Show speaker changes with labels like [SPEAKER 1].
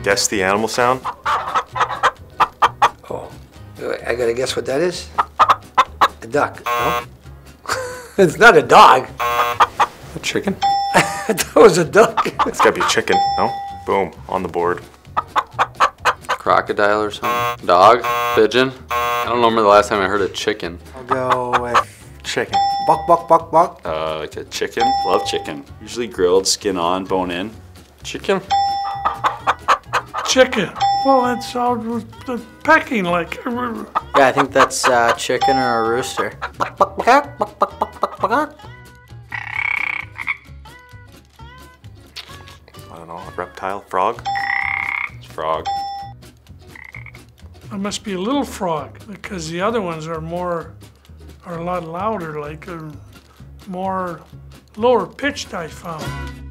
[SPEAKER 1] Guess the animal sound.
[SPEAKER 2] Oh, I gotta guess what that is? A duck, no? It's not a dog.
[SPEAKER 3] A chicken?
[SPEAKER 2] That was a duck.
[SPEAKER 1] It's gotta be a chicken, no? Boom, on the board.
[SPEAKER 3] Crocodile or something? Dog? Pigeon? I don't remember the last time I heard a chicken.
[SPEAKER 2] I'll go with
[SPEAKER 1] Chicken.
[SPEAKER 2] buck, buck, buck, buck.
[SPEAKER 4] Like a chicken. Love chicken. Usually grilled, skin on, bone in.
[SPEAKER 3] Chicken?
[SPEAKER 5] Chicken. Well, that sounds pecking like.
[SPEAKER 6] Yeah, I think that's chicken or a rooster.
[SPEAKER 1] I don't know, a reptile, frog?
[SPEAKER 4] It's frog.
[SPEAKER 5] It must be a little frog because the other ones are a lot louder, like more lower pitched, I found.